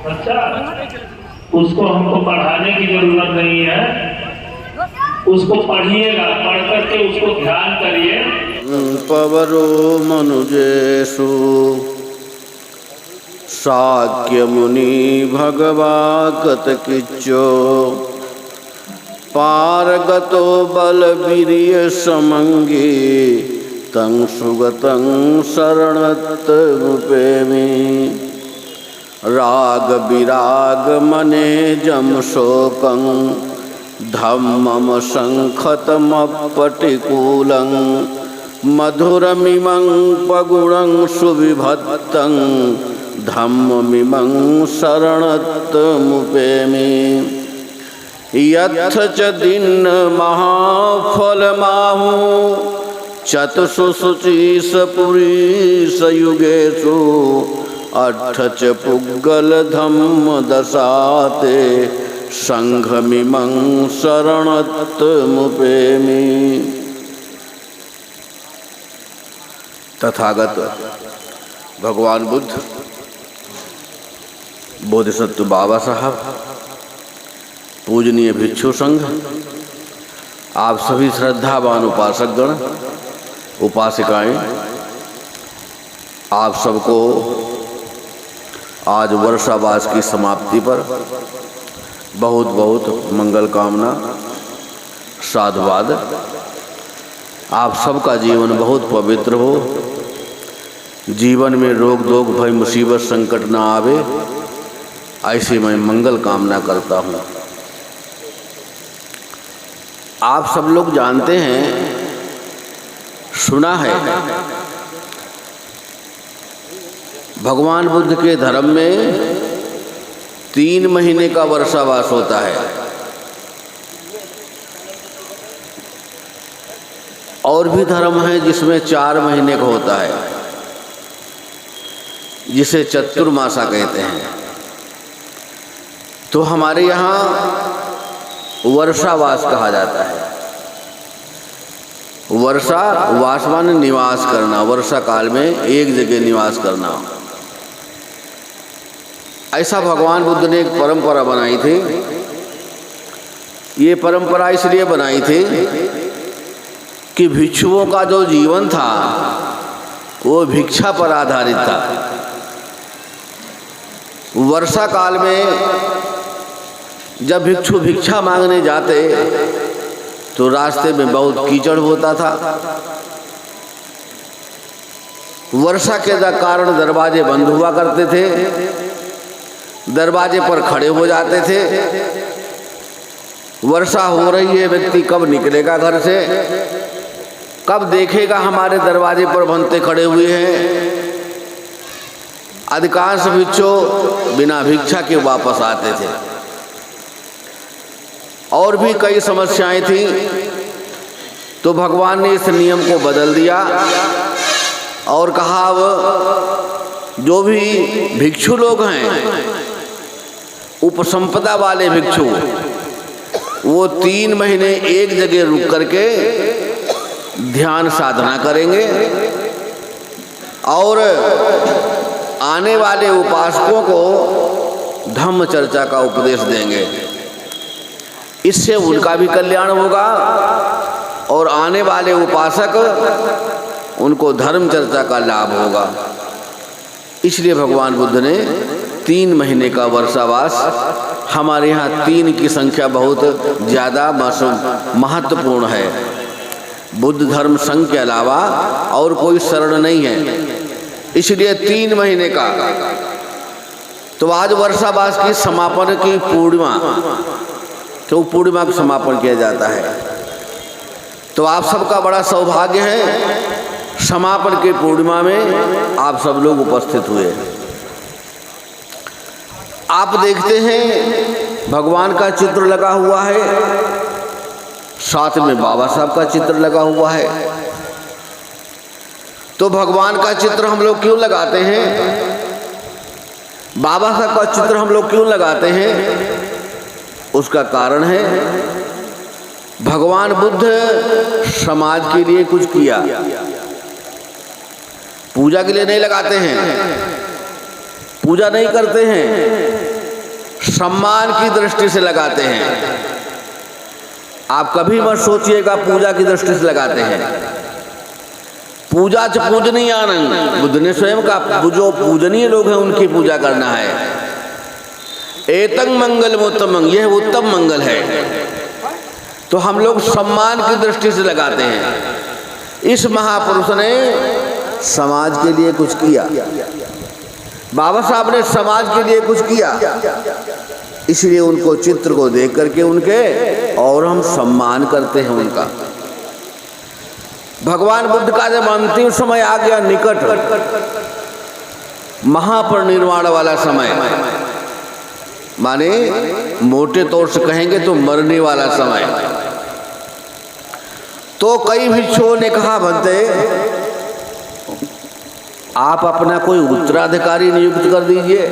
अच्छा, उसको हमको पढ़ाने की जरूरत नहीं है, उसको पढ़िएगा, पढ़ करके उसको ध्यान करिए। पवरो मनुजेषु शाक्य मुनि भगवागत किच्चो पारगतो बलवीर्य समंगी तं सुगतं शरणत्मुपेमि राग विराग मने जम शोकं धम्मम संखतमपटिकूलं मधुरमिमं पगुणं सुविभक्तं धम्ममिमं शरणत्मुपेमि यत्थ च दीन्न महाफलमाहु चतुषुशुचिष पुरीश युगेषु अट्ठ च पुग्गल धम्म दशाते संघमिमं शरणत्मुपेमि। तथागत भगवान बुद्ध, बोधिसत्व बाबा साहब, पूजनीय भिक्षु संघ, आप सभी श्रद्धावान उपासकगण उपासिकाएं, आप सबको आज वर्षावास की समाप्ति पर बहुत बहुत मंगल कामना, साधुवाद। आप सबका जीवन बहुत पवित्र हो, जीवन में रोग दोग भय मुसीबत संकट ना आवे, ऐसी मैं मंगल कामना करता हूँ। आप सब लोग जानते हैं, सुना है, भगवान बुद्ध के धर्म में 3 महीने का वर्षावास होता है और भी धर्म है जिसमें 4 महीने का होता है, जिसे चतुर्मासा कहते हैं। तो हमारे यहाँ वर्षावास कहा जाता है। वर्षा वास माने निवास करना, वर्षा काल में एक जगह निवास करना। ऐसा भगवान बुद्ध ने एक परंपरा बनाई थी। ये परंपरा इसलिए बनाई थी कि भिक्षुओं का जो जीवन था वो भिक्षा पर आधारित था। वर्षा काल में जब भिक्षु भिक्षा मांगने जाते तो रास्ते में बहुत कीचड़ होता था। वर्षा के कारण दरवाजे बंद हुआ करते थे, दरवाजे पर खड़े हो जाते थे। वर्षा हो रही है, व्यक्ति कब निकलेगा घर से, कब देखेगा हमारे दरवाजे पर बंदे खड़े हुए हैं। अधिकांश भिक्षु बिना भिक्षा के वापस आते थे। और भी कई समस्याएं थी, तो भगवान ने इस नियम को बदल दिया और कहा अब जो भी भिक्षु लोग हैं, उपसंपदा वाले भिक्षु, वो 3 महीने एक जगह रुक करके ध्यान साधना करेंगे और आने वाले उपासकों को धम्म चर्चा का उपदेश देंगे। इससे उनका भी कल्याण होगा और आने वाले उपासक उनको धर्म चर्चा का लाभ होगा। इसलिए भगवान बुद्ध ने 3 महीने का वर्षावास, हमारे यहाँ 3 की संख्या बहुत ज़्यादा महत्वपूर्ण है। बुद्ध धर्म संघ के अलावा और कोई शरण नहीं है, इसलिए 3 महीने का। तो आज वर्षावास की समापन की पूर्णिमा, तो पूर्णिमा का समापन किया जाता है। तो आप सबका बड़ा सौभाग्य है, समापन के पूर्णिमा में आप सब लोग उपस्थित हुए। आप देखते हैं भगवान का चित्र लगा हुआ है, साथ में बाबा साहब का चित्र लगा हुआ है। तो भगवान का चित्र हम लोग क्यों लगाते हैं, बाबा साहब का चित्र हम लोग क्यों लगाते हैं? उसका कारण है, भगवान बुद्ध समाज के लिए कुछ किया। पूजा के लिए नहीं लगाते हैं, पूजा नहीं करते हैं, सम्मान की दृष्टि से लगाते हैं। आप कभी मत सोचिएगा पूजा की दृष्टि से लगाते हैं। पूजा च पूजनीय आनंद, बुद्ध ने स्वयं का जो पूजनीय लोग हैं उनकी पूजा करना है। एतंग मंगल उत्तमंग, यह उत्तम मंगल है। तो हम लोग सम्मान की दृष्टि से लगाते हैं। इस महापुरुष ने समाज के लिए कुछ किया, बाबा साहब ने समाज के लिए कुछ किया, इसलिए उनको चित्र को देख करके उनके और हम सम्मान करते हैं उनका। भगवान बुद्ध का जब अंतिम समय आ गया निकट, महापरिनिर्वाण वाला समय, माने मोटे तौर से कहेंगे तो मरने वाला समय, तो कई भिक्षुओं ने कहा बनते आप अपना कोई उत्तराधिकारी नियुक्त कर दीजिए,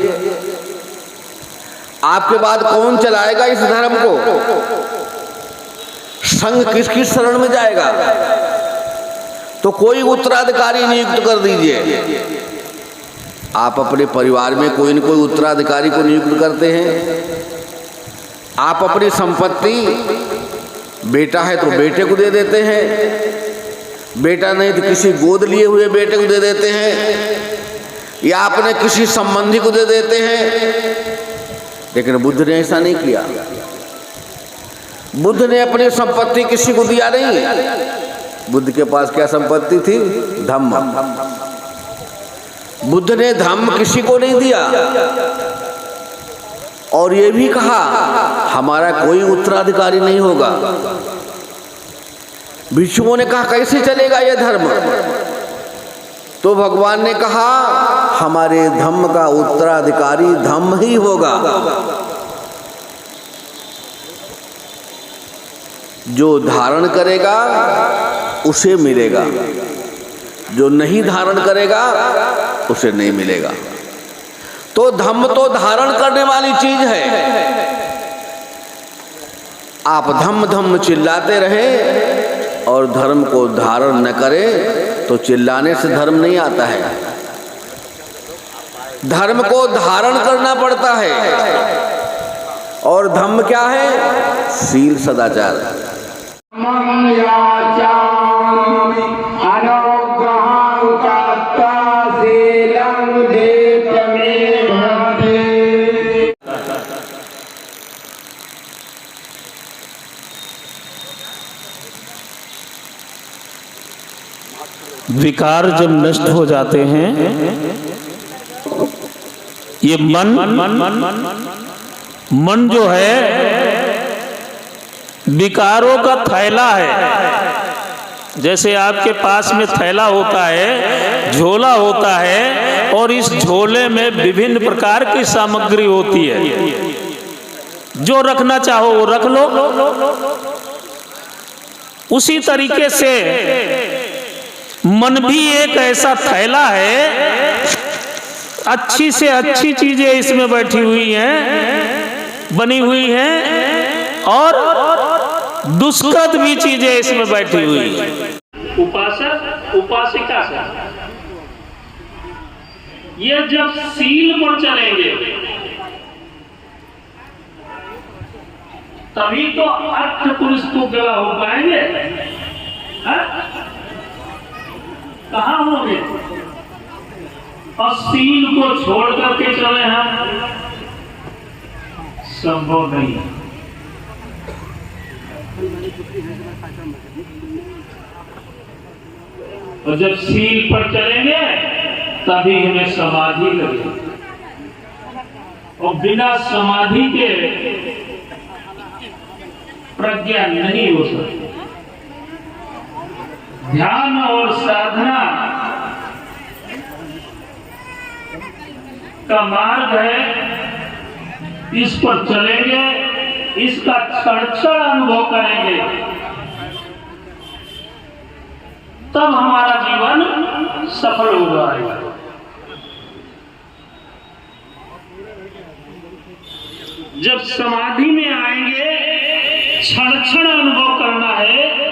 आपके बाद कौन चलाएगा इस धर्म को, संघ किसकी शरण में जाएगा, तो कोई उत्तराधिकारी नियुक्त कर दीजिए। आप अपने परिवार में कोई न कोई उत्तराधिकारी को नियुक्त करते हैं। आप अपनी संपत्ति, बेटा है तो बेटे को दे देते हैं, बेटा नहीं तो किसी गोद लिए हुए बेटे को दे देते हैं, या आपने किसी संबंधी को दे देते हैं। लेकिन बुद्ध ने ऐसा नहीं किया। बुद्ध ने अपनी संपत्ति किसी को दिया नहीं। बुद्ध के पास क्या संपत्ति थी? धम्म। बुद्ध ने धम्म किसी को नहीं दिया, और ये भी कहा हमारा कोई उत्तराधिकारी नहीं होगा। भिक्षुओं ने कहा कैसे चलेगा यह धर्म? तो भगवान ने कहा हमारे धम्म का उत्तराधिकारी धम्म ही होगा। जो धारण करेगा उसे मिलेगा, जो नहीं धारण करेगा उसे नहीं मिलेगा। तो धम्म तो धारण करने वाली चीज है। आप धम्म धम्म चिल्लाते रहे और धर्म को धारण न करें तो चिल्लाने से धर्म नहीं आता है। धर्म को धारण करना पड़ता है। और धम्म क्या है? शील सदाचार। विकार जब नष्ट हो जाते हैं, ये मन जो है विकारों का थैला है। जैसे आपके पास में थैला होता है, झोला होता है, और इस झोले में विभिन्न प्रकार की सामग्री होती है। जो रखना चाहो वो रख लो। उसी तरीके से मन भी एक ऐसा थैला है, अच्छी से अच्छी चीजें इसमें बैठी हुई हैं, बनी हुई हैं, और दुष्कृत भी चीजें इसमें बैठी हुई हैं। उपासक उपासिका से ये जब सील पर चलेंगे तभी तो अर्थ पुरुष को गला हो पाएंगे। कहाँ होंगे? और सील को छोड़ करके चले हम, संभव नहीं। और जब सील पर चलेंगे तभी हमें समाधि लगेगी, और बिना समाधि के प्रज्ञा नहीं हो सकती। ध्यान और साधना का मार्ग है, इस पर चलेंगे, इसका क्षण क्षण अनुभव करेंगे, तब हमारा जीवन सफल होगा। जब समाधि में आएंगे, क्षण क्षण अनुभव करना है,